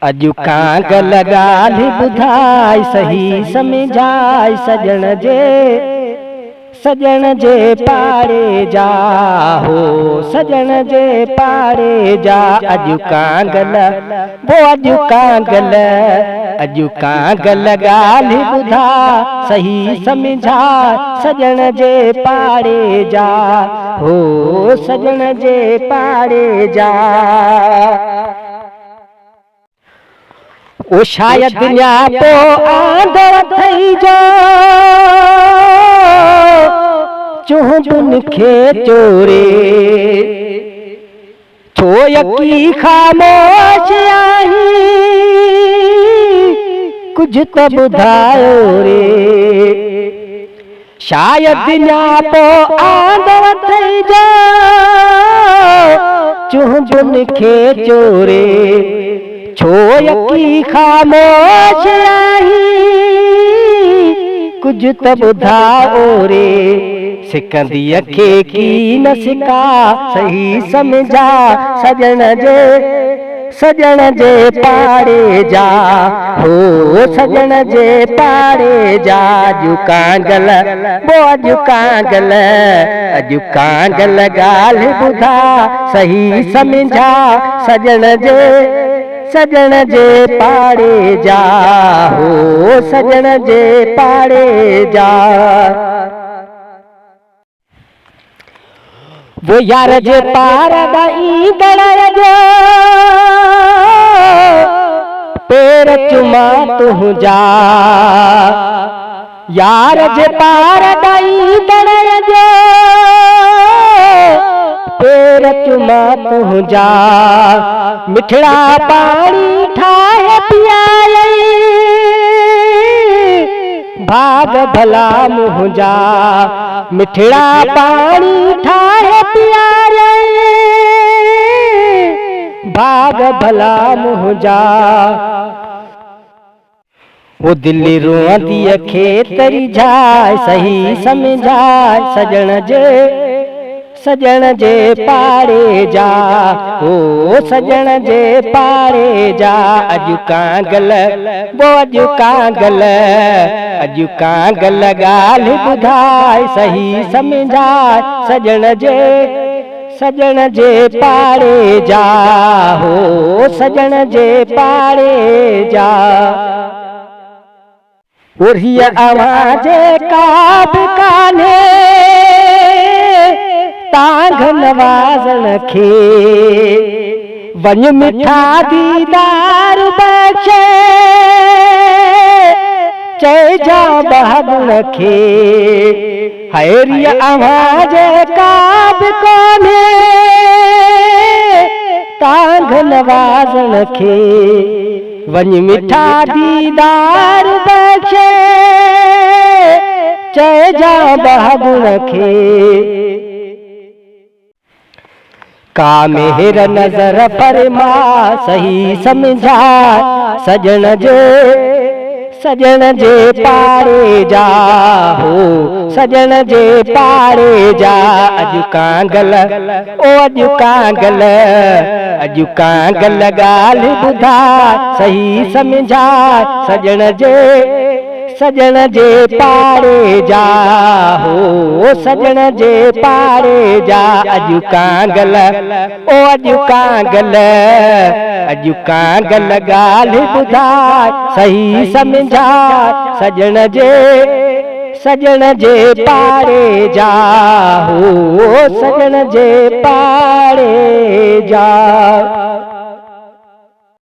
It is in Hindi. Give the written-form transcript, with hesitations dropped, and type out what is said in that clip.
अजु कांगल ॻाल्हि ॿुधाए सही समझाए सजण जे पाड़े जा हो सजण जे पाड़े जा। अजु कांगल वो अजु कांगल ॻाल्हि ॿुधा सही समझा सजण जे पाड़े जा हो सजण जे पाड़े जा। ओ शायद न्यापो आंदर थई जो चुहबुन खे चोरे छो यकी खामोश आही कुछ तो ॿुधायो रे। शायद न्यापो आंदर थई जो चुहबुन खे चोरे छो यकी खामोश आही कुछ तो ॿुधायो रे। सिकंदी अखे की न सिका सही समझा सजण जे पाड़े जा हो सजण जे पाड़े जा। अजु कांगल वो अजु कांगल ॻाल्हि ॿुधा सही समझा सजण जे पाड़े जा हो सजण जे पाड़े जा। वो यार जे पार दाई बड़ा जो पेर चुमा तू जा यार जे पार दाई बड़ा जो पेर चुमा तू जा। मिठड़ा पानी ठाए पियाले भाग भला मुँह जा। मिठड़ा पानी ठाए पियाले भाग भला मुँह जा। वो दिल्ली रोंदी अखे तरी जाए सही समझाए सजण जे पाड़े जा हो सजण जे पाड़े जा। अजु कांगल वो अजु कांगल ॻाल्हि ॿुधाए सही समझाए सजण जे पाड़े जा हो सजण जे पाड़े जा। उर्ही आवाज का भी कान्हे तांघ नवाज़ण खे वञ मिठा दीदार बख्शे चइजा बहादुर खे। हैरी आवाज का भी कोन्हे तांघ नवाज़ण खे वञ मिठा दीदार बख्शे चइजा बहादुर खे। का मेहर नजर फरमा सही समझा सजण जे पाड़े जा हो सजण जे पाड़े जा। अजु कांगल ओ अजु कांगल ॻाल्हि ॿुधा सही समझा सजण जे पाड़े जा हो सजण जे पाड़े जा। अजु कांगल ओ अजु कांगल ॻाल्हि ॿुधा सही समझा सजण जे पाड़े जा हो सजण जे पाड़े जा।